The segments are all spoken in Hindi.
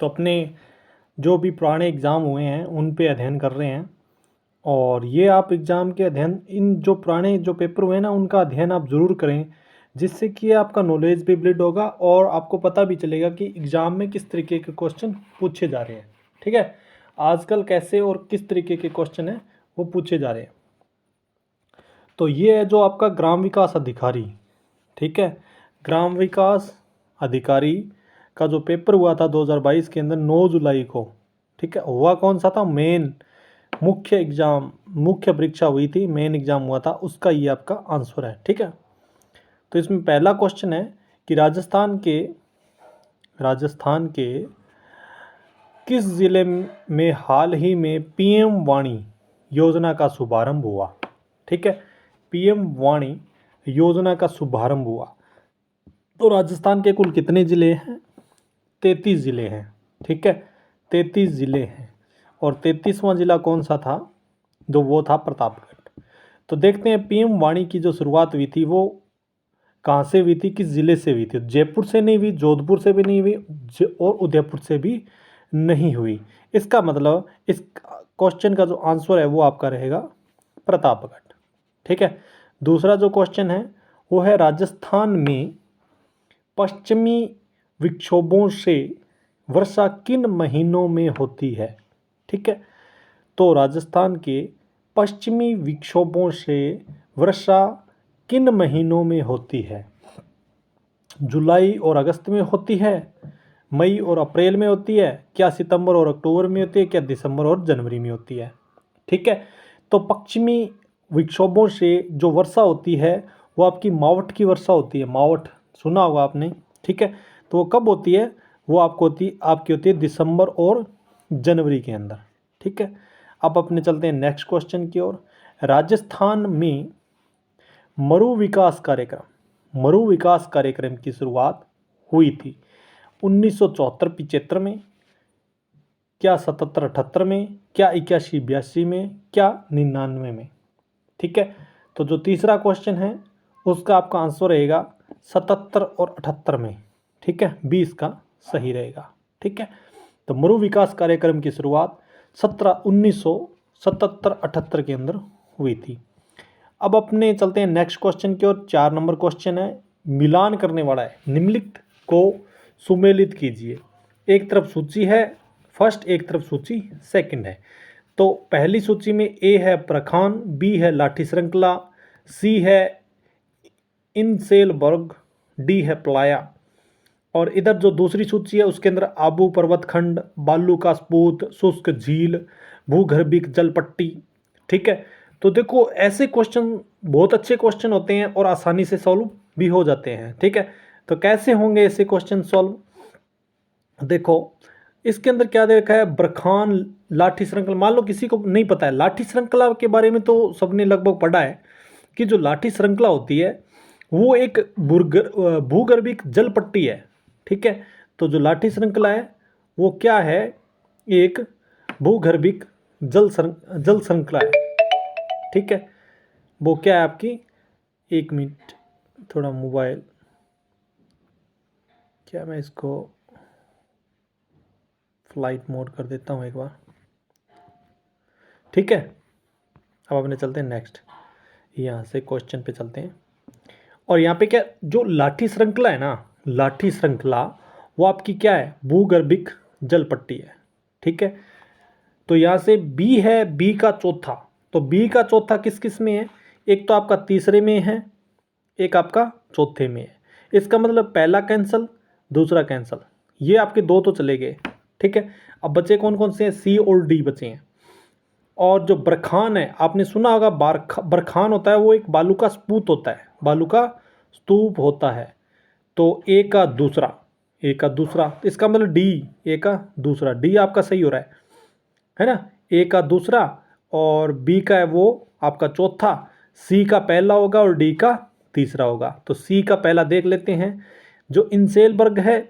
तो अपने जो भी पुराने एग्ज़ाम हुए हैं उन पे अध्ययन कर रहे हैं। और ये आप एग्ज़ाम के अध्ययन, इन जो पुराने जो पेपर हुए हैं ना उनका अध्ययन आप ज़रूर करें, जिससे कि आपका नॉलेज भी बिल्ड होगा और आपको पता भी चलेगा कि एग्ज़ाम में किस तरीके के क्वेश्चन पूछे जा रहे हैं। ठीक है, आजकल कैसे और किस तरीके के क्वेश्चन हैं वो पूछे जा रहे हैं। तो ये है जो आपका ग्राम विकास अधिकारी। ठीक है, ग्राम विकास अधिकारी का जो पेपर हुआ था 2022 के अंदर 9 जुलाई को। ठीक है, हुआ कौन सा था? मेन मुख्य एग्ज़ाम, मुख्य परीक्षा हुई थी, मेन एग्ज़ाम हुआ था, उसका ये आपका आंसर है। ठीक है, तो इसमें पहला क्वेश्चन है कि राजस्थान के किस ज़िले में हाल ही में पीएम वाणी योजना का शुभारंभ हुआ? ठीक है, पीएम वाणी योजना का शुभारंभ हुआ। तो राजस्थान के कुल कितने ज़िले हैं? 33 ज़िले हैं। ठीक है, 33 ज़िले हैं और 33वां ज़िला कौन सा था? वो था प्रतापगढ़। तो देखते हैं पीएम वाणी की जो शुरुआत हुई थी वो कहाँ से हुई थी, किस ज़िले से हुई थी? जयपुर से नहीं हुई, जोधपुर से भी नहीं हुई और उदयपुर से भी नहीं हुई। इसका मतलब इस क्वेश्चन का जो आंसर है वो आपका रहेगा प्रतापगढ़। ठीक है, दूसरा जो क्वेश्चन है वो है राजस्थान में पश्चिमी विक्षोभों से वर्षा किन महीनों में होती है? ठीक है, तो राजस्थान के पश्चिमी विक्षोभों से वर्षा किन महीनों में होती है? जुलाई और अगस्त में होती है, मई और अप्रैल में होती है, क्या सितंबर और अक्टूबर में होती है, क्या दिसंबर और जनवरी में होती है? ठीक है, तो पश्चिमी विक्षोभों से जो वर्षा होती है वो आपकी मावठ की वर्षा होती है। मावठ सुना होगा आपने। ठीक है, तो वो कब होती है? वो आपकी होती है दिसंबर और जनवरी के अंदर। ठीक है, अब अपने चलते हैं नेक्स्ट क्वेश्चन की ओर। राजस्थान में मरु विकास कार्यक्रम की शुरुआत हुई थी 1974-75 में, क्या 77-78 में, क्या 81-82 में, क्या 99 में? ठीक है, तो जो तीसरा क्वेश्चन है उसका आपका आंसर रहेगा 77 और 78 में। ठीक है, 20 का सही रहेगा। ठीक है, तो मरु विकास कार्यक्रम की शुरुआत 1977-78 के अंदर हुई थी। अब अपने चलते हैं नेक्स्ट क्वेश्चन की ओर। 4 नंबर क्वेश्चन है, मिलान करने वाला है। निम्नलिखित को सुमेलित कीजिए। एक तरफ सूची है फर्स्ट, एक तरफ सूची सेकंड है। तो पहली सूची में ए है प्रखान, बी है लाठी श्रृंखला, सी है इनसेलबर्ग, डी है प्लाया। और इधर जो दूसरी सूची है उसके अंदर आबू पर्वतखंड, बालू का स्पूत, शुष्क झील, भूगर्भिक जलपट्टी। ठीक है, तो देखो ऐसे क्वेश्चन बहुत अच्छे क्वेश्चन होते हैं और आसानी से सॉल्व भी हो जाते हैं। ठीक है, तो कैसे होंगे ऐसे क्वेश्चन सॉल्व? देखो इसके अंदर क्या दे रखा है, बरखान लाठी श्रृंखला। मान लो किसी को नहीं पता है लाठी श्रृंखला के बारे में, तो सबने लगभग पढ़ा है कि जो लाठी श्रृंखला होती है वो एक भूगर्भिक जल पट्टी है। ठीक है, तो जो लाठी श्रृंखला है वो क्या है, एक भूगर्भिक जल श्रृंखला है। ठीक है, वो क्या है आपकी, एक मिनट थोड़ा मोबाइल, क्या मैं इसको फ्लाइट मोड कर देता हूँ एक बार। ठीक है, अब अपने चलते हैं नेक्स्ट, यहाँ से क्वेश्चन पे चलते हैं। और यहाँ पे क्या, जो लाठी श्रृंखला है ना, लाठी श्रृंखला वो आपकी क्या है, भूगर्भिक जल पट्टी है। ठीक है, तो यहाँ से बी है, बी का चौथा, तो बी का चौथा किस किस में है, एक तो आपका तीसरे में है, एक आपका चौथे में है। इसका मतलब पहला कैंसल, दूसरा कैंसल, ये आपके दो तो चले गए। ठीक है, अब बचे कौन कौन से हैं, सी और डी बचे हैं। और जो बरखान है, आपने सुना होगा बरखान होता है वो एक बालू का स्पूत होता है, बालू का स्तूप होता है। तो ए का दूसरा, ए का दूसरा, इसका मतलब डी, ए का दूसरा, डी आपका सही हो रहा है ना, ए का दूसरा और बी का है वो आपका चौथा, सी का पहला होगा और डी का तीसरा होगा। तो सी का पहला देख लेते हैं, जो इंसेलबर्ग है,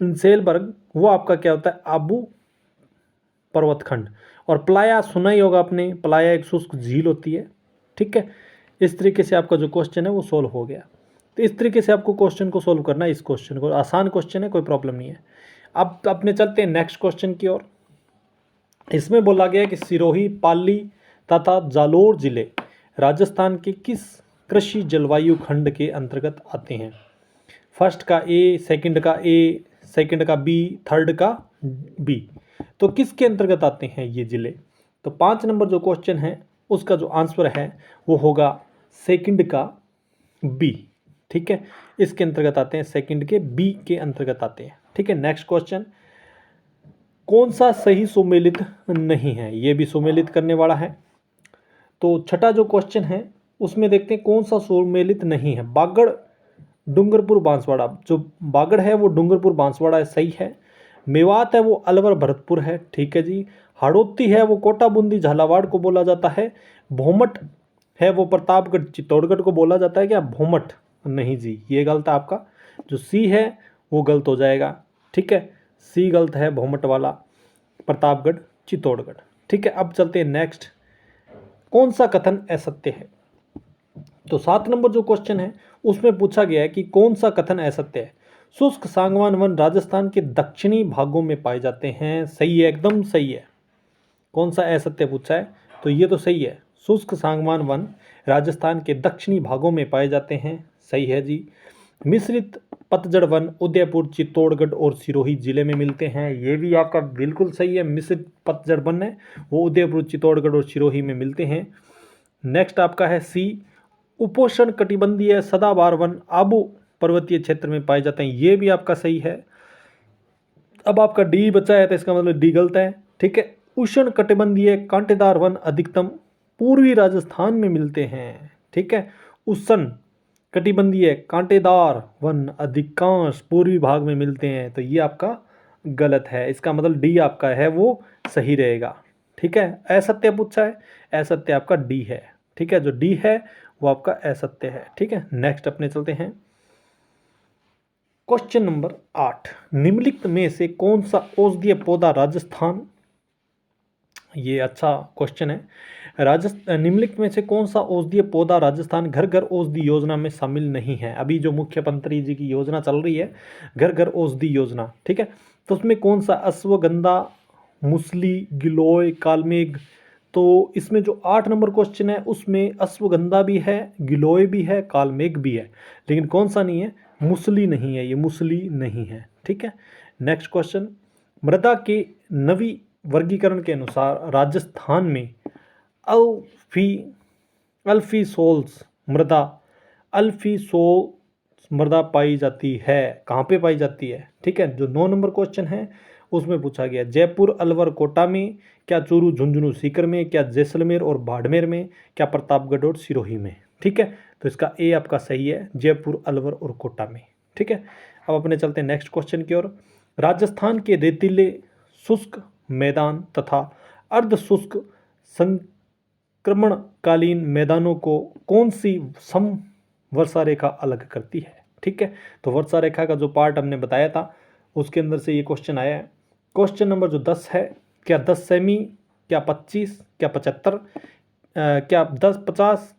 इंसेलबर्ग वो आपका क्या होता है, आबू पर्वतखंड। और प्लाया सुना ही होगा आपने, प्लाया एक शुष्क झील होती है। ठीक है, इस तरीके से आपका जो क्वेश्चन है वो सोल्व हो गया। तो इस तरीके से आपको क्वेश्चन को सोल्व करना है। इस क्वेश्चन को, आसान क्वेश्चन है, कोई प्रॉब्लम नहीं है। अब अपने चलते हैं नेक्स्ट क्वेश्चन की ओर। इसमें बोला गया कि सिरोही, पाली तथा जालोर जिले राजस्थान के किस कृषि जलवायु खंड के अंतर्गत आते हैं? फर्स्ट का ए, सेकंड का ए, सेकंड का बी, थर्ड का बी। तो किसके अंतर्गत आते हैं ये जिले? तो 5 नंबर जो क्वेश्चन है उसका जो आंसर है वो होगा सेकंड का बी। ठीक है, इसके अंतर्गत आते हैं, सेकंड के बी के अंतर्गत आते हैं। ठीक है, नेक्स्ट क्वेश्चन, कौन सा सही सुमेलित नहीं है? ये भी सुमेलित करने वाला है। तो छठा जो क्वेश्चन है उसमें देखते हैं कौन सा सुमेलित नहीं है। बागड़ डूंगरपुर बांसवाड़ा, जो बागड़ है वो डूंगरपुर बांसवाड़ा है, सही है। मेवात है वो अलवर भरतपुर है, ठीक है जी। हाड़ौती है वो कोटा बूंदी झालावाड़ को बोला जाता है। भोमट है वो प्रतापगढ़ चित्तौड़गढ़ को बोला जाता है। क्या भोमट? नहीं जी, ये गलत है आपका। जो सी है वो गलत हो जाएगा। ठीक है, सी गलत है, भोमट वाला प्रतापगढ़ चित्तौड़गढ़। ठीक है, अब चलते हैं नेक्स्ट, कौन सा कथन असत्य है? तो 7 नंबर जो क्वेश्चन है उसमें पूछा गया है कि कौन सा कथन असत्य है? शुष्क सागवान वन राजस्थान के दक्षिणी भागों में पाए जाते हैं, सही है, एकदम सही है। कौन सा असत्य पूछा है? तो ये तो सही है, शुष्क सागवान वन राजस्थान के दक्षिणी भागों में पाए जाते हैं, सही है जी। मिश्रित पतझड़ वन उदयपुर, चित्तौड़गढ़ और सिरोही जिले में मिलते हैं, ये भी आपका बिल्कुल सही है। मिश्रित पतझड़ वन है वो उदयपुर, चित्तौड़गढ़ और सिरोही में मिलते हैं। नेक्स्ट आपका है सी, उपोष्ण कटिबंधीय सदाबहार वन आबू पर्वतीय क्षेत्र में पाए जाते हैं, ये भी आपका सही है। अब आपका डी बचा है तो इसका मतलब डी गलत है। ठीक है, उष्ण कटिबंधीय कांटेदार वन अधिकतम पूर्वी राजस्थान में मिलते हैं। ठीक है, उष्ण कटिबंधीय कांटेदार वन अधिकांश पूर्वी भाग में मिलते हैं, तो ये आपका गलत है। इसका मतलब डी आपका है वो सही रहेगा। ठीक है, असत्य पूछा है, असत्य आपका डी है। ठीक है, जो डी है वो आपका असत्य है। ठीक है, नेक्स्ट अपने चलते हैं क्वेश्चन नंबर 8, निम्नलिखित में से कौन सा औषधीय पौधा राजस्थान, ये अच्छा क्वेश्चन है। निम्नलिखित में से कौन सा औषधीय पौधा राजस्थान घर घर औषधि योजना में शामिल नहीं है? अभी जो मुख्यमंत्री जी की योजना चल रही है घर घर औषधि योजना, ठीक है, तो उसमें कौन सा? अश्वगंधा, मुसली, गिलोय, कालमेघ। तो इसमें जो 8 नंबर क्वेश्चन है उसमें अश्वगंधा भी है, गिलोय भी है, कालमेघ भी है, लेकिन कौन सा नहीं है? मुसली नहीं है, ये मुसली नहीं है। ठीक है, नेक्स्ट क्वेश्चन, मृदा के नवी वर्गीकरण के अनुसार राजस्थान में अल्फीसोल्स मृदा पाई जाती है, कहाँ पे पाई जाती है? ठीक है, जो 9 नंबर क्वेश्चन है उसमें पूछा गया जयपुर, अलवर, कोटा में, क्या चूरू, झुंझुनू, सीकर में, क्या जैसलमेर और बाड़मेर में, क्या प्रतापगढ़ और सिरोही में। ठीक है, तो इसका ए आपका सही है, जयपुर, अलवर और कोटा में। ठीक है, अब अपने चलते हैं नेक्स्ट क्वेश्चन की ओर। राजस्थान के रेतीले शुष्क मैदान तथा अर्ध शुष्क संक्रमणकालीन मैदानों को कौन सी सम वर्षा रेखा अलग करती है? ठीक है, तो वर्षा रेखा का जो पार्ट हमने बताया था उसके अंदर से ये क्वेश्चन आया है। क्वेश्चन नंबर जो 10 है, क्या 10 सेमी, क्या 25, क्या 75, क्या 10, 50?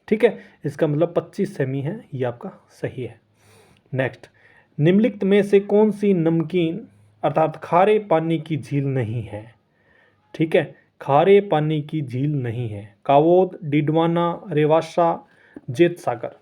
ठीक है, इसका मतलब 25 सेमी है, ये आपका सही है। नेक्स्ट, निम्नलिखित में से कौन सी नमकीन अर्थात खारे पानी की झील नहीं है? ठीक है, खारे पानी की झील नहीं है, कावोद, डिडवाना, रेवासा, जेत सागर।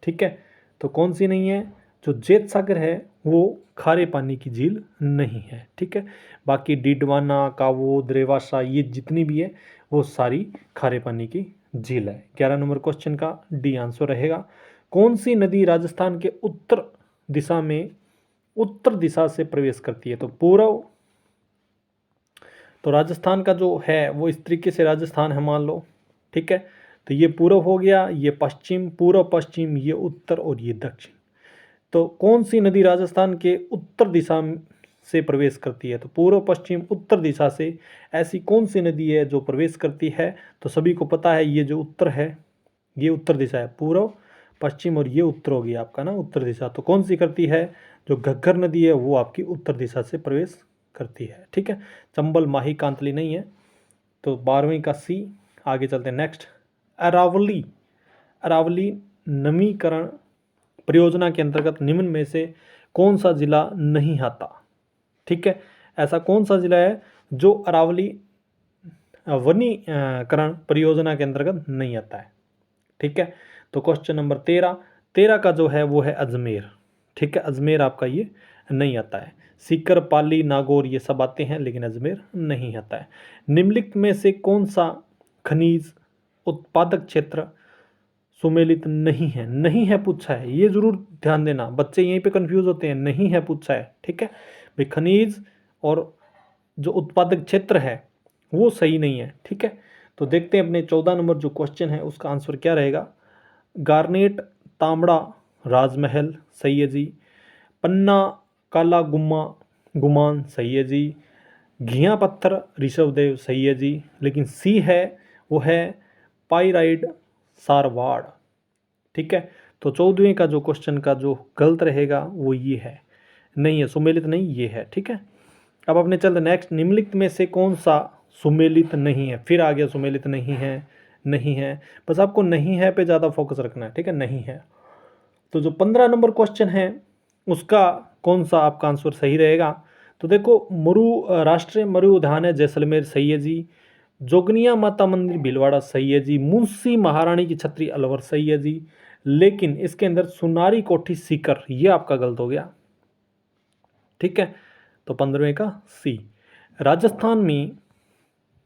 ठीक है, तो कौन सी नहीं है? जो जेत सागर है वो खारे पानी की झील नहीं है। ठीक है, बाकी डिडवाना, कावोद, रेवासा ये जितनी भी है वो सारी खारे पानी की झील है। 11 नंबर क्वेश्चन का डी आंसर रहेगा। कौन सी नदी राजस्थान के उत्तर दिशा से प्रवेश करती है? तो पूर्व, तो राजस्थान का जो है वो इस तरीके से राजस्थान है मान लो। ठीक है, तो ये पूर्व हो गया, ये पश्चिम, पूर्व पश्चिम, ये उत्तर और ये दक्षिण। तो कौन सी नदी राजस्थान के उत्तर दिशा से प्रवेश करती है? तो पूर्व, पश्चिम, उत्तर दिशा से ऐसी कौन सी नदी है जो प्रवेश करती है? तो सभी को पता है ये जो उत्तर है ये उत्तर दिशा है, पूर्व, पश्चिम और ये उत्तर हो गया आपका ना उत्तर दिशा। तो कौन सी करती है? जो घग्गर नदी है वो आपकी उत्तर दिशा से प्रवेश करती है। ठीक है, चंबल, माही, कांतली नहीं है, तो 12वीं का सी। आगे चलते हैं नेक्स्ट, अरावली नवीकरण परियोजना के अंतर्गत निम्न में से कौन सा जिला नहीं आता? ठीक है, ऐसा कौन सा जिला है जो अरावली वनीकरण परियोजना के अंतर्गत नहीं आता है। ठीक है, तो क्वेश्चन नंबर 13 का जो है वो है अजमेर। ठीक है, अजमेर आपका ये नहीं आता है। सीकर, पाली, नागौर ये सब आते हैं लेकिन अजमेर नहीं आता है। निम्नलिखित में से कौन सा खनिज उत्पादक क्षेत्र सुमेलित नहीं है? नहीं है पूछा है, ये जरूर ध्यान देना, बच्चे यहीं पे कंफ्यूज होते हैं। नहीं है पूछा है, ठीक है भाई, खनिज और जो उत्पादक क्षेत्र है वो सही नहीं है। ठीक है, तो देखते हैं अपने 14 नंबर जो क्वेश्चन है उसका आंसर क्या रहेगा। गार्नेट, तांबड़ा, राजमहल सही है जी। पन्ना, काला गुम्मा, गुमान सही है जी। घिया पत्थर, ऋषभदेव सही है जी। लेकिन सी है वो है पाइराइड, सारवाड़। ठीक है, तो 14वें का जो क्वेश्चन का जो गलत रहेगा वो ये है, नहीं है सुमेलित नहीं, ये है। ठीक है, अब अपने चलते नेक्स्ट। निम्नलिखित में से कौन सा सुमेलित नहीं है? फिर आ गया सुमेलित नहीं है, नहीं है, बस आपको नहीं है पे ज़्यादा फोकस रखना है। ठीक है, नहीं है। तो जो 15 नंबर क्वेश्चन है उसका कौन सा आपका आंसर सही रहेगा? तो देखो, राष्ट्रीय मरु उद्यान है जैसलमेर सही है जी। जोगनिया माता मंदिर भीलवाड़ा सही है जी। मुंशी महारानी की छतरी अलवर सही है जी। लेकिन इसके अंदर सुनारी कोठी सीकर ये आपका गलत हो गया। ठीक है, तो 15वें का सी। राजस्थान में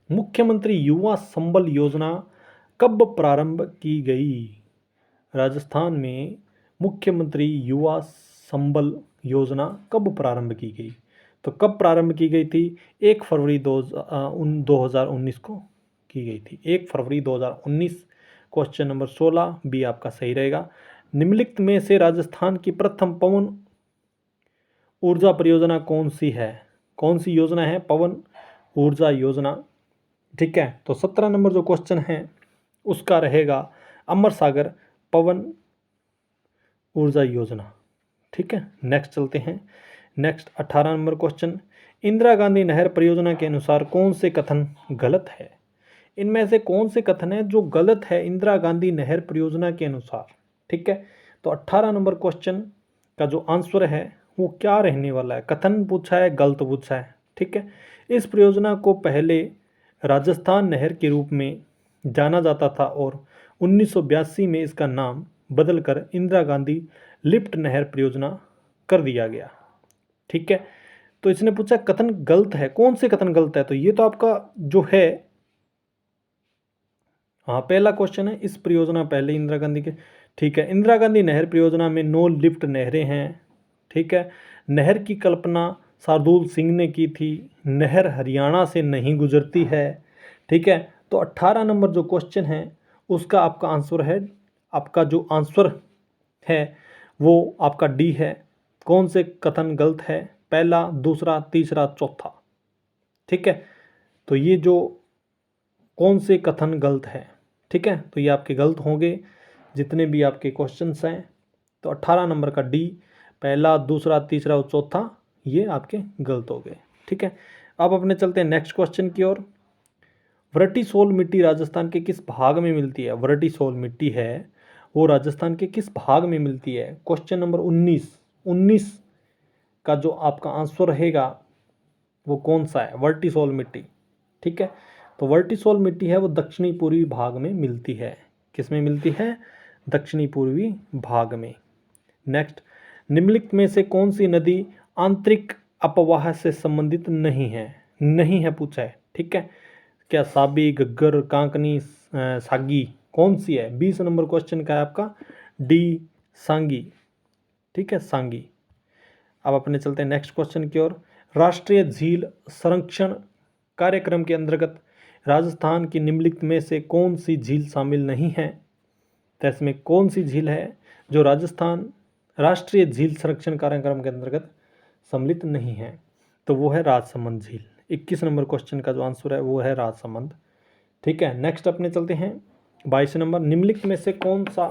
मुख्यमंत्री युवा संबल योजना कब प्रारंभ की गई? राजस्थान में मुख्यमंत्री युवा संबल योजना कब प्रारंभ की गई? तो कब प्रारंभ की गई थी? 1 फरवरी 2019 को की गई थी। 1 फरवरी 2019। क्वेश्चन नंबर 16 बी आपका सही रहेगा। निम्नलिखित में से राजस्थान की प्रथम पवन ऊर्जा परियोजना कौन सी है? कौन सी योजना है? पवन ऊर्जा योजना। ठीक है, तो 17 नंबर जो क्वेश्चन है उसका रहेगा अमर सागर पवन ऊर्जा योजना। ठीक है, नेक्स्ट चलते हैं। Next 18 number question, Indira Gandhi नहर परियोजना के अनुसार कौन से कथन गलत है? इनमें से कौन से कथन है जो गलत है इंदिरा गांधी नहर परियोजना के अनुसार? ठीक है, तो 18 नंबर क्वेश्चन का जो आंसर है वो क्या रहने वाला है? कथन पूछा है, गलत पूछा है। ठीक है, इस परियोजना को पहले राजस्थान नहर के रूप में जाना जाता था और 1982 में इसका नाम बदलकर इंदिरा गांधी लिफ्ट नहर परियोजना कर दिया गया। ठीक है, तो इसने पूछा कथन गलत है, कौन से कथन गलत है? तो ये तो आपका जो है, हाँ पहला क्वेश्चन है, इस परियोजना पहले इंदिरा गांधी के। ठीक है, इंदिरा गांधी नहर परियोजना में 9 लिफ्ट नहरें हैं। ठीक है, नहर की कल्पना शार्दुल सिंह ने की थी। नहर हरियाणा से नहीं गुजरती है। ठीक है, तो 18 नंबर जो क्वेश्चन है उसका आपका आंसर है, आपका जो आंसर है वो आपका डी है। कौन से कथन गलत है? पहला, दूसरा, तीसरा, चौथा। ठीक है, तो ये जो कौन से कथन गलत है? ठीक है, तो ये आपके गलत होंगे जितने भी आपके क्वेश्चंस हैं। तो 18 नंबर का डी, पहला, दूसरा, तीसरा और चौथा ये आपके गलत हो गए। ठीक है, अब अपने चलते हैं नेक्स्ट क्वेश्चन की ओर। वरटीसोल मिट्टी राजस्थान के किस भाग में मिलती है? वरटीसोल मिट्टी है वो राजस्थान के किस भाग में मिलती है? क्वेश्चन नंबर 19 का जो आपका आंसर रहेगा वो कौन सा है? वर्टिसोल मिट्टी। ठीक है, तो वर्टिसोल मिट्टी है वो दक्षिणी पूर्वी भाग में मिलती है। किस में मिलती है? दक्षिणी पूर्वी भाग में। नेक्स्ट, निम्नलिखित में से कौन सी नदी आंतरिक अपवाह से संबंधित नहीं है? नहीं है पूछा है। ठीक है, क्या साबी, घग्गर, कांकनी, सागी कौन सी है? 20 नंबर क्वेश्चन का है आपका डी, सांगी। ठीक है, सांगी। अब अपने चलते हैं नेक्स्ट क्वेश्चन की ओर। राष्ट्रीय झील संरक्षण कार्यक्रम के अंतर्गत राजस्थान की निम्नलिखित में से कौन सी झील शामिल नहीं है? तो इसमें कौन सी झील है जो राजस्थान राष्ट्रीय झील संरक्षण कार्यक्रम के अंतर्गत सम्मिलित नहीं है? तो वो है राजसमंद झील। 21 नंबर क्वेश्चन का जो आंसर है वो है राजसमंद। ठीक है, नेक्स्ट अपने चलते हैं 22 नंबर। निम्नलिखित में से कौन सा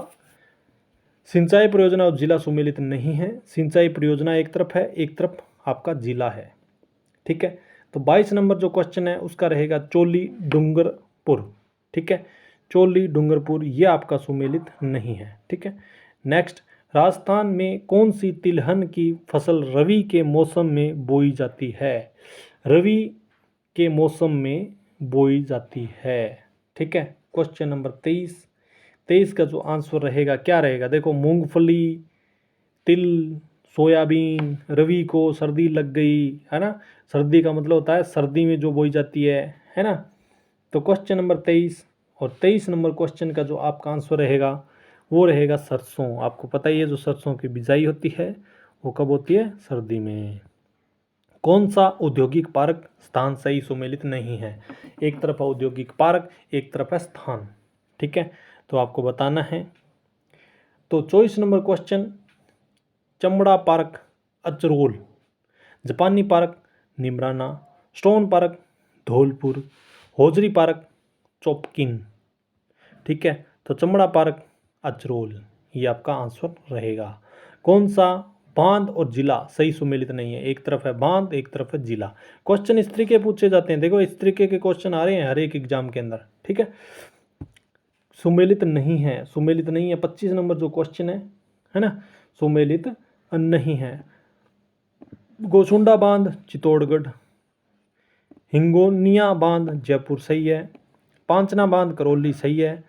सिंचाई परियोजना और जिला सुमेलित नहीं है? सिंचाई परियोजना एक तरफ है, एक तरफ आपका जिला है। ठीक है, तो 22 नंबर जो क्वेश्चन है उसका रहेगा चोली डूंगरपुर। ठीक है, चोली डूंगरपुर ये आपका सुमेलित नहीं है। ठीक है, नेक्स्ट, राजस्थान में कौन सी तिलहन की फसल रबी के मौसम में बोई जाती है? रबी के मौसम में बोई जाती है। ठीक है, क्वेश्चन नंबर 23 का जो आंसर रहेगा क्या रहेगा? देखो, मूंगफली, तिल, सोयाबीन, रवि को सर्दी लग गई, है ना। सर्दी का मतलब होता है सर्दी में जो बोई जाती है ना। तो क्वेश्चन नंबर 23 और 23 नंबर क्वेश्चन का जो आपका आंसर रहेगा वो रहेगा सरसों। आपको पता ही है जो सरसों की बिजाई होती है वो कब होती है? सर्दी में। कौन सा औद्योगिक पार्क स्थान सही सुमेलित नहीं है? एक तरफ है औद्योगिक पार्क, एक तरफ है स्थान। ठीक है, तो आपको बताना है। तो 24 नंबर क्वेश्चन, चमड़ा पार्क अचरोल, जापानी park Neemrana, stone park Dholpur, hosiery park Chopanki. ठीक है, तो चमड़ा पार्क अचरोल ये आपका आंसर रहेगा। कौन सा बांध और जिला सही सुमेलित नहीं है? एक तरफ है बांध, एक तरफ है जिला। क्वेश्चन इस तरीके पूछे जाते हैं, देखो इस तरीके के क्वेश्चन आ रहे हैं हर एक एग्जाम के अंदर। ठीक है, सुमेलित नहीं है, सुमेलित नहीं है। 25 नंबर जो क्वेश्चन है ना, सुमेलित नहीं है। गोसुंडा बांध चित्तौड़गढ़, हिंगोनिया बांध जयपुर सही है, पांचना बांध करौली सही है,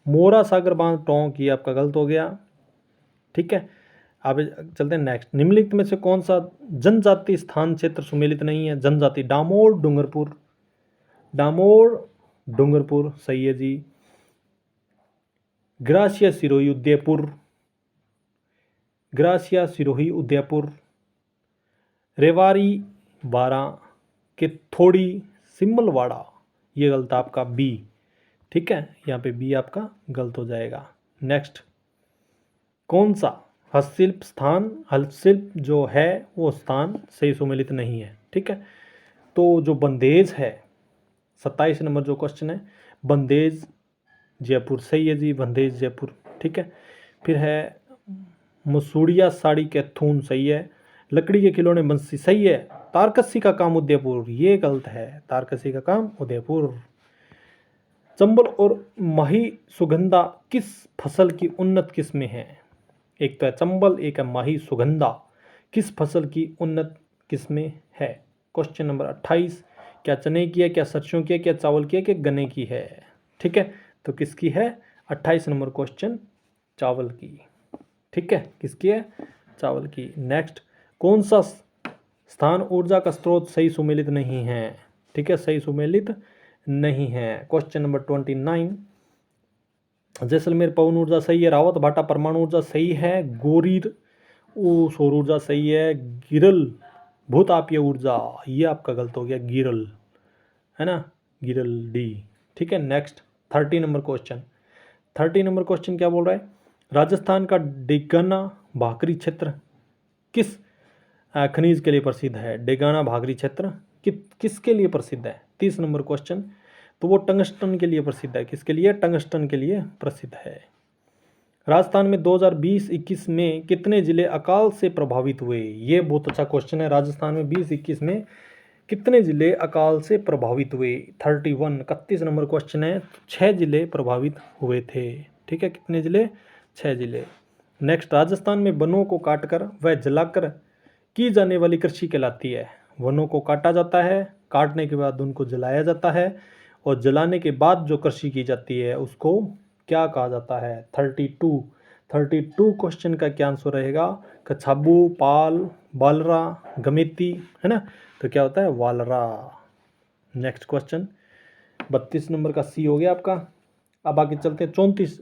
मोरा सागर बांध टोंक ये आपका गलत हो गया। ठीक है, अब चलते हैं नेक्स्ट। निम्नलिखित में से कौन सा जनजाति स्थान क्षेत्र सुमेलित नहीं है? जनजाति डामोर डूंगरपुर, डामोर डूंगरपुर सही है जी। ग्रासिया सिरोही उदयपुर, ग्रासिया सिरोही उदयपुर, रेवाड़ी बारा के थोड़ी सिमलवाड़ा ये गलत आपका बी। ठीक है, यहाँ पे बी आपका गलत हो जाएगा। नेक्स्ट, कौन सा हस्तशिल्प स्थान, हस्तशिल्प जो है वो स्थान सही सुमेलित नहीं है? ठीक है, तो जो बंदेज है 27 नंबर जो क्वेश्चन है, बंदेज जयपुर सही है जी, बंदेज जयपुर। ठीक है, फिर है मसूड़िया साड़ी कैथून सही है, लकड़ी के खिलौने बंसी सही है, तारकसी का काम उदयपुर ये गलत है, तारकसी का काम उदयपुर। चंबल और माही सुगंधा किस फसल की उन्नत किस्में हैं? एक तो है चंबल, एक है माही सुगंधा, किस फसल की उन्नत किस्में है? क्वेश्चन नंबर 28, क्या चने की है, क्या सरसों की है, क्या चावल की है, क्या गन्ने की है? ठीक है, तो किसकी है? 28 नंबर क्वेश्चन चावल की। ठीक है, किसकी है? चावल की। नेक्स्ट, कौन सा स्थान ऊर्जा का स्रोत सही सुमेलित नहीं है? ठीक है, सही सुमेलित नहीं है। क्वेश्चन नंबर 29, जैसलमेर पवन ऊर्जा सही है, रावत भाटा परमाणु ऊर्जा सही है, गोरीर सौर ऊर्जा सही है, गिरल भूतापीय ऊर्जा ये आपका गलत हो गया, गिरल है ना, गिरल डी। ठीक है, next 30 number question. 30 number question क्या बोल रहा है? राजस्थान का डेगाना भाकरी क्षेत्र किस खनिज के लिए प्रसिद्ध है? डेगाना भाकरी क्षेत्र किसके लिए प्रसिद्ध है? 30 नंबर क्वेश्चन, तो वो टंगस्टन के लिए प्रसिद्ध है। किसके लिए? टंगस्टन के लिए प्रसिद्ध है। राजस्थान में 2020-21 में कितने जिले अकाल से प्रभावित हुए? ये बहुत अच्छा क्वेश्चन है। राजस्थान में 20-21 में कितने जिले अकाल से प्रभावित हुए? 31 नंबर क्वेश्चन है। 6 जिले प्रभावित हुए थे। ठीक है, कितने जिले? 6 जिले। नेक्स्ट, राजस्थान में वनों को काटकर व जलाकर की जाने वाली कृषि कहलाती है? वनों को काटा जाता है, काटने के बाद उनको जलाया जाता है, और जलाने के बाद जो कृषि की जाती है उसको क्या कहा जाता है? 32 क्वेश्चन का क्या आंसर रहेगा? कछाबू, पाल, बालरा, गमेती, है ना, तो क्या होता है? वालरा। नेक्स्ट क्वेश्चन 32 नंबर का सी हो गया आपका। अब आगे चलते हैं 32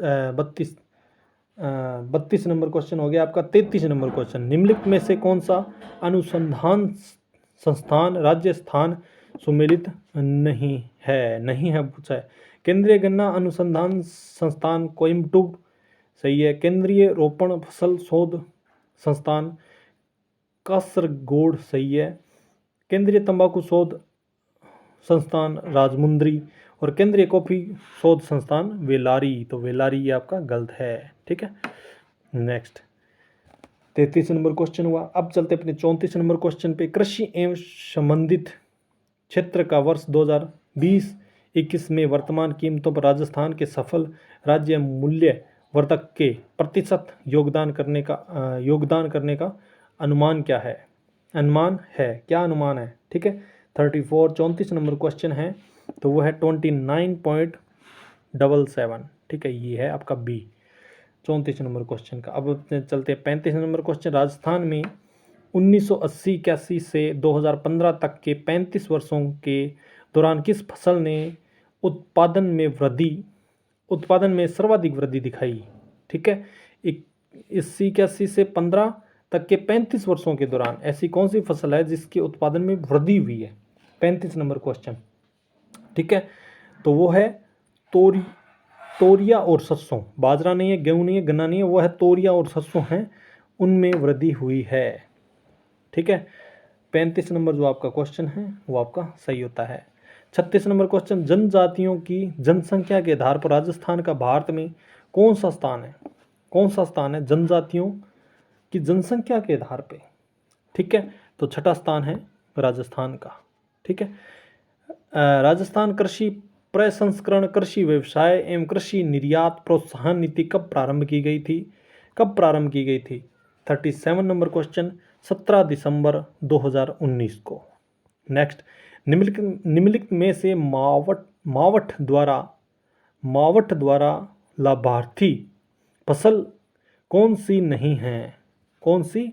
नंबर क्वेश्चन हो गया आपका। 33 नंबर क्वेश्चन, निम्नलिखित में से कौन सा अनुसंधान संस्थान राजस्थान सुमेलित नहीं है? नहीं है पूछा है। केंद्रीय गन्ना अनुसंधान संस्थान कोयम्बटूर सही है, केंद्रीय रोपण फसल शोध संस्थान कासरगोड सही है, केंद्रीय तंबाकू शोध संस्थान राजमुंद्री, और केंद्रीय कॉफी शोध संस्थान वेलारी, तो वेलारी ये आपका गलत है। ठीक है, नेक्स्ट 33 नंबर क्वेश्चन हुआ। अब चलते अपने 34 नंबर क्वेश्चन पे। कृषि एवं संबंधित क्षेत्र का वर्ष 2020-21 में वर्तमान कीमतों पर राजस्थान के सफल राज्य मूल्य वर्धक के प्रतिशत योगदान करने का अनुमान क्या है? अनुमान है, क्या अनुमान है? ठीक है, 34 नंबर क्वेश्चन है, तो वो है 29.77। ठीक है, ये है आपका बी 34 नंबर क्वेश्चन का। अब चलते हैं 35 नंबर क्वेश्चन। राजस्थान में 1980-81 से 2015 तक के 35 वर्षों के दौरान किस फसल ने उत्पादन में सर्वाधिक वृद्धि दिखाई? ठीक है, 80-81 से 15 तक के 35 वर्षों के दौरान ऐसी कौन सी फसल है जिसके उत्पादन में वृद्धि हुई है? 35 नंबर क्वेश्चन। ठीक है, तो वो है तोरिया और सरसों। बाजरा नहीं है, गेहूं नहीं है, गन्ना नहीं है, वो है तोरिया और सरसों हैं, उनमें वृद्धि हुई है। ठीक है, 35 नंबर जो आपका क्वेश्चन है वो आपका सही होता है। 36 नंबर क्वेश्चन, जनजातियों की जनसंख्या के आधार पर राजस्थान का भारत में कौन सा स्थान है? कौन सा स्थान है जनजातियों की जनसंख्या के आधार पे? ठीक है, तो छठा स्थान है राजस्थान का। ठीक है, राजस्थान कृषि प्रसंस्करण, कृषि व्यवसाय एवं कृषि निर्यात प्रोत्साहन नीति कब प्रारंभ की गई थी? कब प्रारंभ की गई थी? 37 नंबर क्वेश्चन, 17 दिसंबर 2019 को। नेक्स्ट, निम्नलिखित में से मावठ द्वारा लाभार्थी फसल कौन सी नहीं है? कौन सी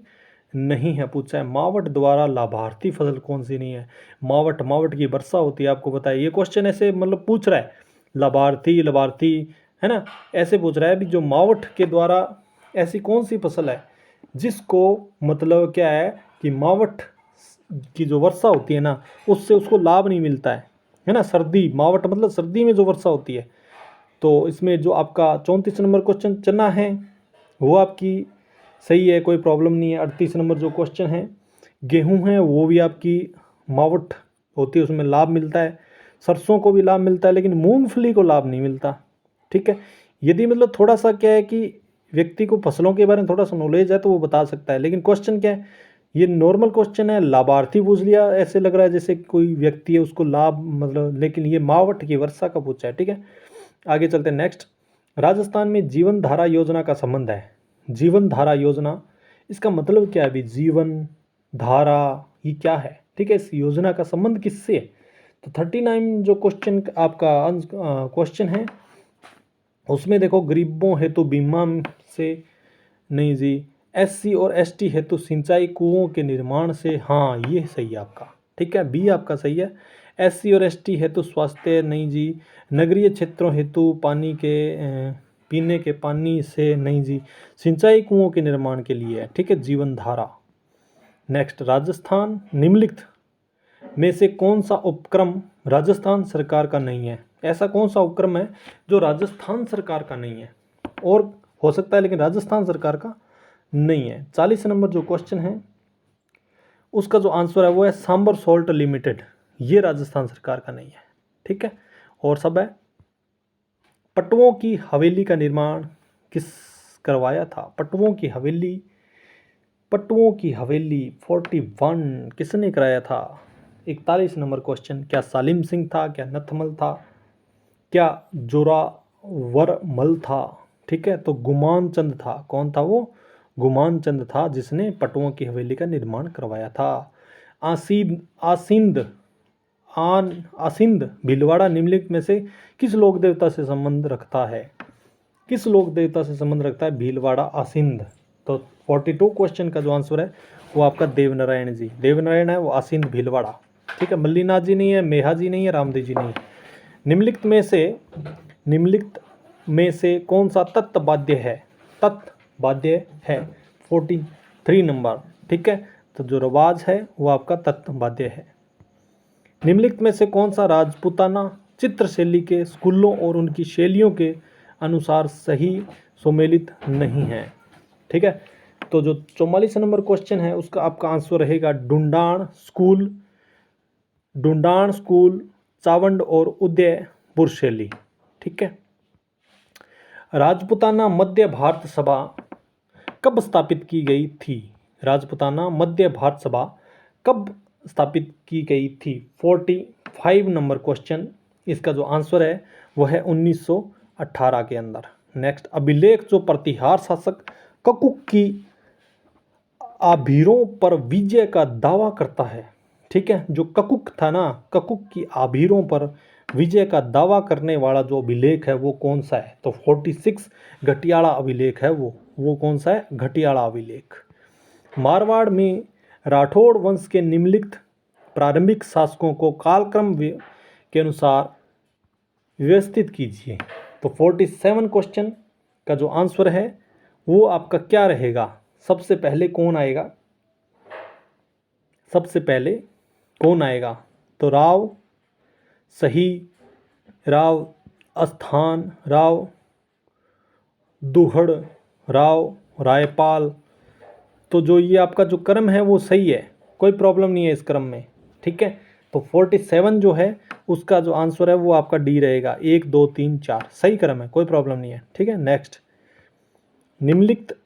नहीं है पूछा है। मावठ द्वारा लाभार्थी फसल कौन सी नहीं है? मावठ की वर्षा होती है, आपको बताया। ये क्वेश्चन ऐसे मतलब पूछ रहा है, लाभार्थी है ना, ऐसे पूछ रहा है भी जो मावठ के द्वारा ऐसी कौन सी फसल है जिसको मतलब क्या है कि मावठ की जो वर्षा होती है ना उससे उसको लाभ नहीं मिलता है ना। सर्दी, मावठ मतलब सर्दी में जो वर्षा होती है। तो इसमें जो आपका 34 नंबर क्वेश्चन चना है वो आपकी सही है, कोई प्रॉब्लम नहीं है। 38 नंबर जो क्वेश्चन है, गेहूं है वो भी आपकी मावठ होती है, उसमें लाभ मिलता है। सरसों को भी लाभ मिलता है, लेकिन मूंगफली को लाभ नहीं मिलता। ठीक है, यदि मतलब थोड़ा सा क्या है कि व्यक्ति को फसलों के बारे में थोड़ा सा नॉलेज है तो वो बता सकता है, लेकिन क्वेश्चन क्या है, ये नॉर्मल क्वेश्चन है। लाभार्थी पूछ लिया, ऐसे लग रहा है जैसे कोई व्यक्ति है उसको लाभ मतलब, लेकिन ये मावठ की वर्षा का पूछा है। ठीक है, आगे चलते हैं। नेक्स्ट, राजस्थान में जीवन धारा योजना का संबंध है। जीवन धारा योजना, इसका मतलब क्या है अभी? जीवन धारा ये क्या है? ठीक है, इस योजना का संबंध किससे है? तो 39 जो क्वेश्चन आपका क्वेश्चन है उसमें देखो, गरीबों हेतु बीमा से नहीं जी, SC और ST हेतु सिंचाई कुओं के निर्माण से, हाँ ये सही है आपका। ठीक है, बी आपका सही है। SC और ST हेतु स्वास्थ्य नहीं जी, नगरीय क्षेत्रों हेतु पानी के पीने के पानी से नहीं जी, सिंचाई कुओं के निर्माण के लिए है। ठीक है, जीवन धारा। नेक्स्ट, राजस्थान निम्नलिखित में से कौन सा उपक्रम राजस्थान सरकार का नहीं है? ऐसा कौन सा उपक्रम है जो राजस्थान सरकार का नहीं है? और हो सकता है लेकिन राजस्थान सरकार का नहीं है। 40 नंबर जो क्वेश्चन है उसका जो आंसर है वो है सांबर सॉल्ट लिमिटेड, ये राजस्थान सरकार का नहीं है। ठीक है, और सब है। पटुओं की हवेली का निर्माण किस करवाया था? पटुओं की हवेली 41 किसने कराया था? 41 नंबर क्वेश्चन, क्या सालिम सिंह था, क्या नथमल था, क्या जोरावरमल था? ठीक है, तो गुमान चंद था। कौन था वो? गुमान चंद था जिसने पटुओं की हवेली का निर्माण करवाया था। आसिंद भीलवाड़ा निम्नलिखित में से किस लोक देवता से संबंध रखता है? किस लोक देवता से संबंध रखता है भीलवाड़ा आसिंद? तो 42 क्वेश्चन का जो आंसर है वो आपका देवनारायण जी, देवनारायण है वो आसिंद भीलवाड़ा। ठीक है, मल्लीनाथ जी नहीं है, मेहा जी नहीं है, रामदेव जी नहीं है। निम्नलिखित में से कौन सा तत्व वाद्य है? 43 नंबर। ठीक है, तो जो रवाज है वो आपका तत्व वाद्य है। निम्नलिखित में से कौन सा राजपूताना चित्रशैली के स्कूलों और उनकी शैलियों के अनुसार सही सुमेलित नहीं है? ठीक है, तो जो 44 नंबर क्वेश्चन है उसका आपका आंसर रहेगा डुंडाण स्कूल, चावंड और उदयपुर शैली। ठीक है, राजपूताना मध्य भारत सभा कब स्थापित की गई थी? राजपूताना मध्य भारत सभा कब स्थापित की गई थी? 45 नंबर क्वेश्चन, इसका जो आंसर है वो है 1918 के अंदर। नेक्स्ट, अभिलेख जो प्रतिहार शासक ककुक की आभीरों पर विजय का दावा करता है। ठीक है, जो ककुक था ना, ककुक की आभीरों पर विजय का दावा करने वाला जो अभिलेख है वो कौन सा है? तो 46 घटियाला अभिलेख है वो कौन सा है? घटियाला अभिलेख। मारवाड़ में राठौड़ वंश के निम्नलिखित प्रारंभिक शासकों को कालक्रम के अनुसार व्यवस्थित कीजिए। तो 47 क्वेश्चन का जो आंसर है वो आपका क्या रहेगा? सबसे पहले कौन आएगा? सबसे पहले कौन आएगा? तो राव सही, राव अस्थान, राव दुहड़, राव रायपाल। तो जो ये आपका जो क्रम है वो सही है, कोई प्रॉब्लम नहीं है इस क्रम में। ठीक है, तो 47 जो है उसका जो आंसर है वो आपका डी रहेगा। 1 2 3 4 सही क्रम है, कोई प्रॉब्लम नहीं है। ठीक है, नेक्स्ट, निम्नलिखित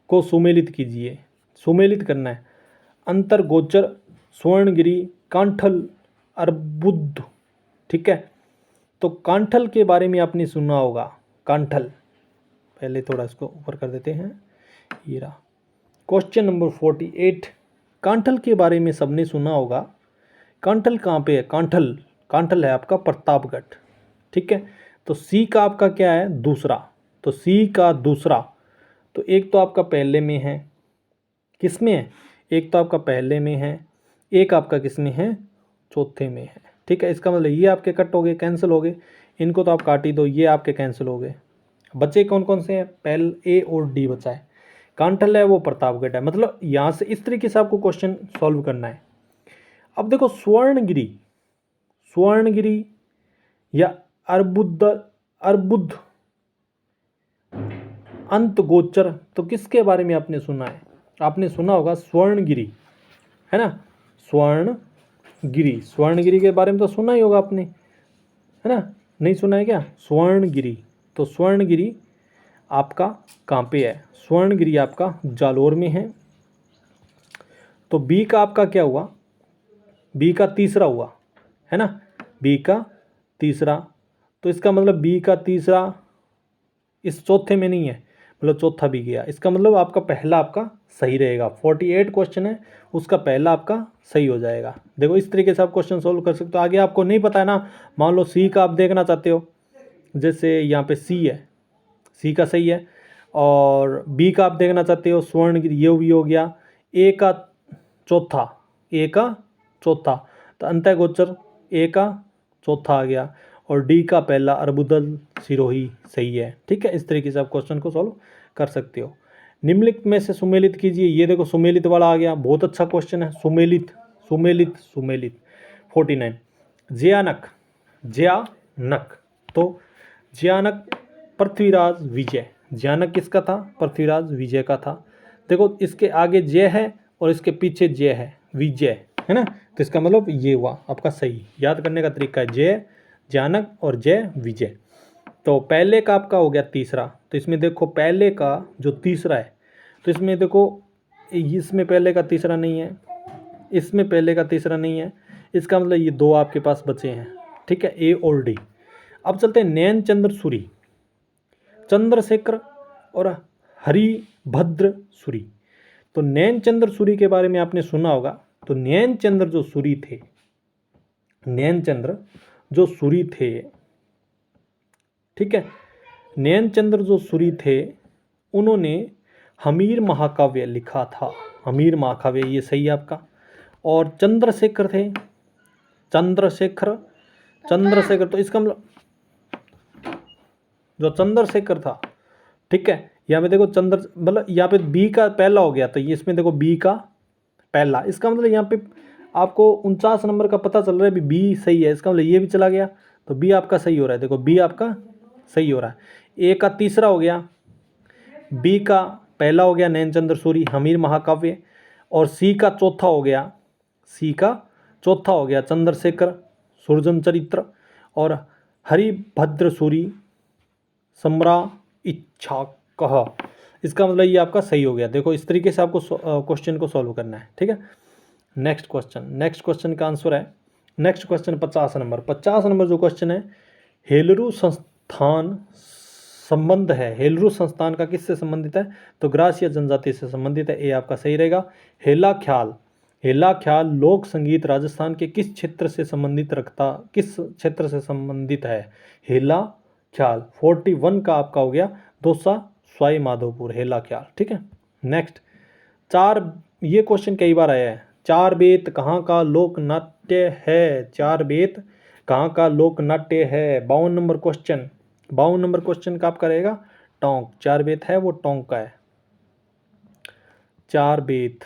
को सुमेलित कीजिए। सुमेलित करना है। अंतर्गोचर, स्वर्णगिरी, कांठल, अर्बुद। ठीक है, तो कांठल के बारे में आपने सुना होगा। कांठल, पहले थोड़ा इसको ऊपर कर देते हैं, ये रहा। क्वेश्चन नंबर 48, कांठल के बारे में सबने सुना होगा। कांठल कहाँ पे है? कांठल, कांठल है आपका प्रतापगढ़। ठीक है, तो सी का आपका क्या है? दूसरा। तो सी का दूसरा, तो एक तो आपका पहले में है, किस में है? एक तो आपका पहले में है, एक आपका किस में है? चौथे में है। ठीक है, इसका मतलब ये आपके कट हो गए, कैंसिल हो गए, इनको तो आप काट ही दो, ये आपके कैंसिल हो गए। बचे कौन कौन से हैं? पहले ए और डी बचा है। कांठल है वो प्रतापगढ़ है। मतलब यहाँ से इस तरीके से आपको क्वेश्चन सॉल्व करना है। अब देखो, स्वर्णगिरी, स्वर्णगिरी या अर्बुद अंतगोचर, तो किसके बारे में आपने सुना है? आपने सुना होगा स्वर्णगिरी, है ना? स्वर्णगिरी, स्वर्णगिरी के बारे में तो सुना ही होगा आपने, है ना? नहीं सुना है क्या? स्वर्णगिरी, तो स्वर्णगिरी आपका कहाँ पे है? स्वर्णगिरी आपका जालोर में है। तो बी का आपका क्या हुआ? बी का तीसरा हुआ, है ना? बी का तीसरा, तो इसका मतलब बी का तीसरा इस चौथे में नहीं है, मतलब चौथा भी गया। इसका मतलब आपका पहला आपका सही रहेगा। 48 क्वेश्चन है, उसका पहला आपका सही हो जाएगा। देखो इस तरीके से आप क्वेश्चन सोल्व कर सकते हो। आगे आपको नहीं पता है ना, मान लो सी का आप देखना चाहते हो, जैसे यहाँ पे सी है, सी का सही है, और बी का आप देखना चाहते हो स्वर्णगिरी, ये भी हो गया। ए का चौथा, ए का चौथा, तो अंतःगोचर ए का चौथा आ गया, और डी का पहला अर्बुदल सिरोही सही है। ठीक है, इस तरीके से आप क्वेश्चन को सॉल्व कर सकते हो। निम्नलिखित में से सुमेलित कीजिए। ये देखो सुमेलित वाला आ गया, बहुत अच्छा क्वेश्चन है। सुमेलित, सुमेलित, सुमेलित। 49, ज्यानक, ज्यानक, तो ज्यानक पृथ्वीराज विजय। ज्यानक किसका था? पृथ्वीराज विजय का था। देखो इसके आगे जय है और इसके पीछे जय है, विजय, है ना? तो इसका मतलब ये हुआ आपका सही। याद करने का तरीका है जय ज्यानक और जय विजय। तो पहले का आपका हो गया तीसरा, तो इसमें देखो पहले का जो तीसरा है, तो इसमें देखो इसमें पहले का तीसरा नहीं है, इसमें पहले का तीसरा नहीं है, इसका मतलब ये दो आपके पास बचे हैं। ठीक है, ए और डी। अब चलते हैं नैन चंद्र सूरी, चंद्रशेखर और हरिभद्र सूरी। तो नैन चंद्र सूरी के बारे में आपने सुना होगा। तो नैन चंद्र जो सूरी थे, नैन चंद्र जो सूरी थे, ठीक है, नैन चंद्र जो सूरी थे, उन्होंने हमीर महाकाव्य लिखा था। हमीर महाकाव्य, ये सही है आपका। और चंद्रशेखर थे, चंद्रशेखर, चंद्रशेखर, तो इसका मतलब जो चंद्रशेखर था, ठीक है, यहाँ पे देखो चंद्र, मतलब यहाँ पे बी का पहला हो गया, तो ये इसमें देखो बी का पहला, इसका मतलब यहाँ पे आपको 49 नंबर का पता चल रहा है, बी सही है, इसका मतलब ये भी चला गया, तो बी आपका सही हो रहा है। देखो बी आपका सही हो रहा है। ए का तीसरा हो गया, बी का पहला हो गया नैनचंद्र सूरी हमीर महाकाव्य, और सी का चौथा हो गया, सी का चौथा हो गया चंद्रशेखर सुरजन चरित्र, और हरिभद्र सूरी सम्रा इच्छा कह। इसका मतलब ये आपका सही हो गया। देखो इस तरीके से आपको क्वेश्चन को सॉल्व करना है। ठीक है, नेक्स्ट क्वेश्चन, नेक्स्ट क्वेश्चन का आंसर है, नेक्स्ट क्वेश्चन 50 नंबर, 50 नंबर जो क्वेश्चन है, हेलरू संस्थान संबंध है हेलरू संस्थान का किससे संबंधित है, तो ग्रासिया जनजाति से संबंधित है, ये आपका सही रहेगा। हेला ख्याल, हेला ख्याल लोक संगीत राजस्थान के किस क्षेत्र से संबंधित है, हेला ख्याल 41 का आपका हो गया दौसा सवाई माधोपुर हेला ख्याल, ठीक है। नेक्स्ट ये क्वेश्चन कई बार आया है, चार बेत कहाँ का लोक नाट्य है, चार बेत कहाँ का लोक नाट्य है, 52 नंबर क्वेश्चन, 52 नंबर क्वेश्चन का आपका रहेगा टोंक, चार बेत है वो टोंक का है, चार बेत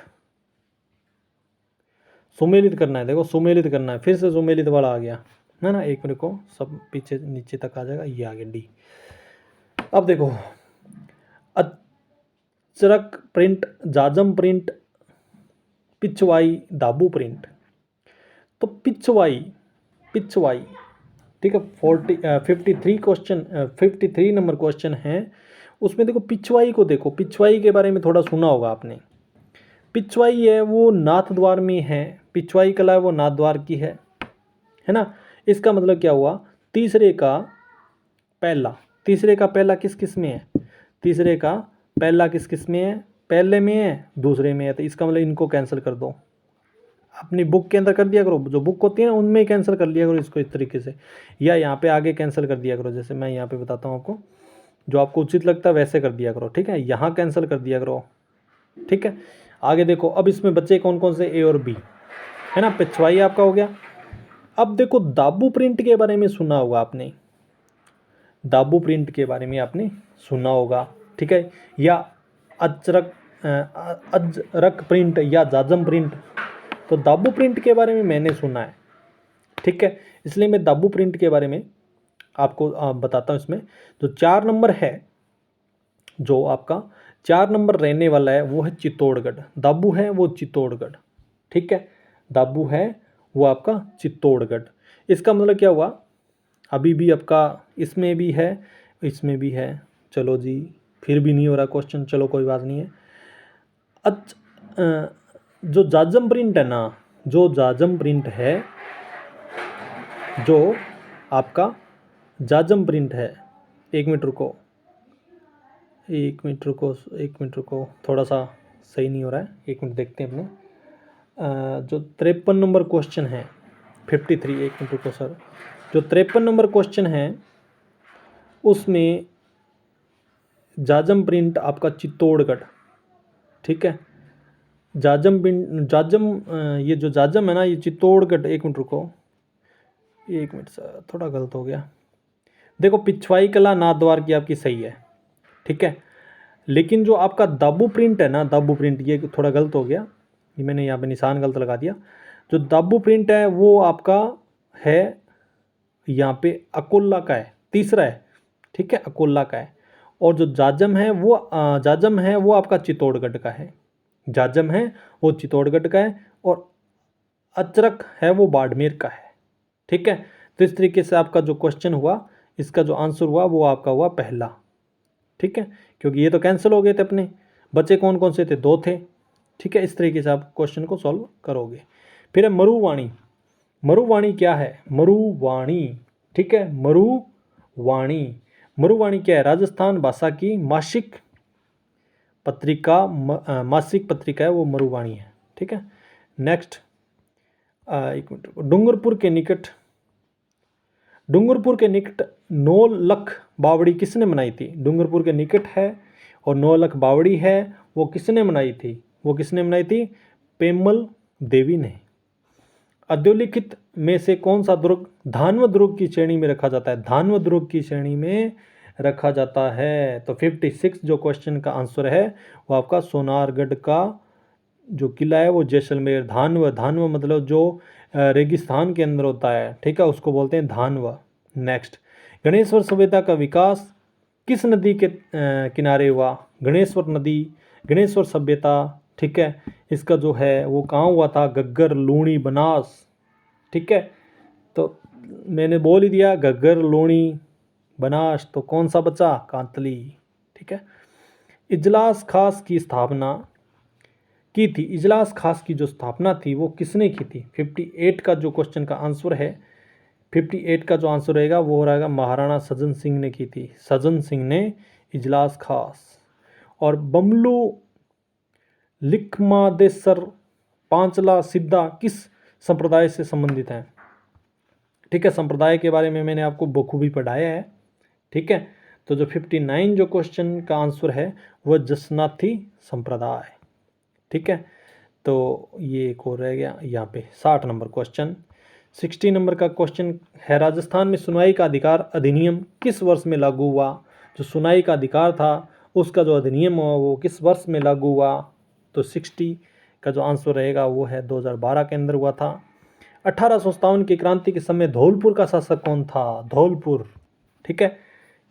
सुमेलित करना है, देखो सुमेलित करना है, फिर से सुमेलित वाला आ गया है ना, एक मिनट को सब पीछे नीचे तक आ जाएगा, ये आ गया डी। अब देखो अचरक प्रिंट, जाजम प्रिंट, पिछवाई, दाबू प्रिंट, तो पिछवाई ठीक है 53 नंबर क्वेश्चन है, उसमें देखो पिछवाई को देखो, पिछवाई के बारे में थोड़ा सुना होगा आपने। पिछवाई है वो नाथ द्वार में है, पिछवाई कला है वो नाथ द्वार की है ना। इसका मतलब क्या हुआ, तीसरे का पहला किस किस में है, तीसरे का पहला किस किस में है, पहले में है दूसरे में है, तो इसका मतलब इनको कैंसिल कर दो, अपनी बुक के अंदर कर दिया करो, जो बुक होती है ना उनमें कैंसिल कर लिया करो इसको इस तरीके से, या यहाँ पे आगे कैंसिल कर दिया करो, जैसे मैं यहाँ पे बताता हूँ आपको, जो आपको उचित लगता है वैसे कर दिया करो, ठीक है, यहाँ कैंसिल कर दिया करो, ठीक है। आगे देखो अब इसमें बच्चे कौन कौन से, ए और बी है ना, पिछवाई आपका हो गया। अब देखो दाबू प्रिंट के बारे में सुना होगा आपने, दाबू प्रिंट के बारे में आपने सुना होगा, ठीक है, या अजरक प्रिंट या जाजम प्रिंट, तो दाबू प्रिंट के बारे में मैंने सुना है, ठीक है, इसलिए मैं दाबू प्रिंट के बारे में आपको बताता हूँ। इसमें जो 4 नंबर है, जो आपका 4 नंबर रहने वाला है वो है चित्तौड़गढ़, दाबू है वो चित्तौड़गढ़, ठीक है, दाबू है वो आपका चित्तौड़गढ़। इसका मतलब क्या हुआ, अभी भी आपका इसमें भी है इसमें भी है, चलो जी फिर भी नहीं हो रहा क्वेश्चन, चलो कोई बात नहीं है। जो जाजम प्रिंट है ना, जो जाजम प्रिंट है, जो आपका जाजम प्रिंट है, एक मिनट रुको, थोड़ा सा सही नहीं हो रहा है, एक मिनट देखते हैं अपने। जो 53 नंबर क्वेश्चन है 53, एक मिनट रुको सर, जो 53 नंबर क्वेश्चन है उसमें जाजम प्रिंट आपका चित्तौड़गढ़, ठीक है, ये जो जाजम है ना ये चित्तौड़गढ़, एक मिनट रुको, एक मिनट सर थोड़ा गलत हो गया, देखो पिछवाई कला नाथद्वार की आपकी सही है, ठीक है, लेकिन जो आपका दाबू प्रिंट है ना, दाबू प्रिंट ये थोड़ा गलत हो गया, ये मैंने यहाँ पे निशान गलत लगा दिया, जो दाबू प्रिंट है वो आपका है यहाँ पे अकोला का है, तीसरा है, ठीक है, अकोला का है, और जो जाजम है वो आपका चित्तौड़गढ़ का है, जाजम है वो चित्तौड़गढ़ का है, और अचरक है वो बाड़मेर का है, ठीक है। तो इस तरीके से आपका जो क्वेश्चन हुआ, इसका जो आंसर हुआ वो आपका हुआ पहला, ठीक है, क्योंकि ये तो कैंसिल हो गए थे अपने, बचे कौन कौन से थे, 2 थे, ठीक है। इस तरीके से आप क्वेश्चन को सॉल्व करोगे। फिर है मरुवाणी, मरुवाणी क्या है, मरुवाणी, ठीक है, मरुवाणी क्या है, राजस्थान भाषा की मासिक पत्रिका है वो मरुवाणी है, ठीक है। नेक्स्ट एक मिनट, डूंगरपुर के निकट 9 लख बावड़ी किसने बनाई थी, डूंगरपुर के निकट है और 9 लख बावड़ी है, वो किसने बनाई थी, पेमल देवी ने। अधोलिखित में से कौन सा दुर्ग धानव दुर्ग की श्रेणी में रखा जाता है, धानव दुर्ग की श्रेणी में रखा जाता है, तो 56 जो क्वेश्चन का आंसर है वो आपका सोनारगढ़ का जो किला है वो जैसलमेर, धानव मतलब जो रेगिस्तान के अंदर होता है, ठीक है, उसको बोलते हैं धानव। नेक्स्ट, गणेश्वर सभ्यता का विकास किस नदी के किनारे हुआ, गणेश्वर सभ्यता, ठीक है, इसका जो है वो कहाँ हुआ था, घग्गर, लूणी, बनास, ठीक है, तो मैंने बोल ही दिया घग्गर, लूणी, बनास, तो कौन सा बचा, कांतली, ठीक है। इजलास खास की स्थापना की थी, इजलास खास की जो स्थापना थी वो किसने की थी, 58 का जो क्वेश्चन का आंसर है 58 का जो आंसर रहेगा वो हो रहेगा महाराणा सज्जन सिंह ने की थी, सज्जन सिंह ने इजलास खास। और बमलू लिखमादेसर पांचला सिद्धा किस संप्रदाय से संबंधित हैं? ठीक है, संप्रदाय के बारे में मैंने आपको बखूबी पढ़ाया है। ठीक है, तो जो 59 जो क्वेश्चन का आंसर है वह जसनाथी संप्रदाय। ठीक है, तो ये एक और रह गया यहाँ पे 60 नंबर क्वेश्चन। 60 नंबर का क्वेश्चन है, राजस्थान में सुनवाई का अधिकार अधिनियम किस वर्ष में लागू हुआ? जो सुनवाई का अधिकार था उसका जो अधिनियम हुआ वो किस वर्ष में लागू हुआ? तो 60 का जो आंसर रहेगा वो है 2012 के अंदर हुआ था। 1857 की क्रांति के समय धौलपुर का शासक कौन था? धौलपुर। ठीक है,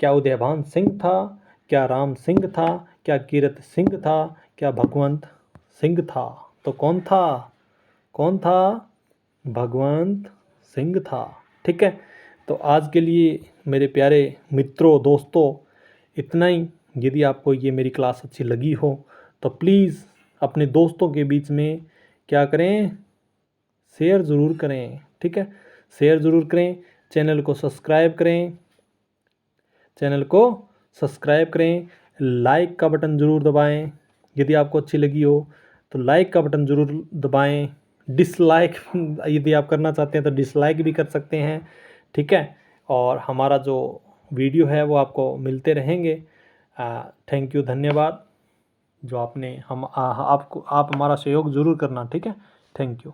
क्या उदयभान सिंह था, क्या राम सिंह था, क्या कीरत सिंह था, क्या भगवंत सिंह था? तो कौन था? कौन था? भगवंत सिंह था। ठीक है, तो आज के लिए मेरे प्यारे मित्रों, दोस्तों, इतना ही। यदि आपको ये मेरी क्लास अच्छी लगी हो तो प्लीज़ अपने दोस्तों के बीच में क्या करें? शेयर ज़रूर करें। ठीक है, शेयर ज़रूर करें, चैनल को सब्सक्राइब करें, चैनल को सब्सक्राइब करें, लाइक का बटन ज़रूर दबाएं। यदि आपको अच्छी लगी हो तो लाइक का बटन ज़रूर दबाएं। डिसलाइक यदि आप करना चाहते हैं तो डिसलाइक भी कर सकते हैं। ठीक है, और हमारा जो वीडियो है वो आपको मिलते रहेंगे। थैंक यू, धन्यवाद जो आपने आपको आप हमारा सहयोग ज़रूर करना। ठीक है, थैंक यू।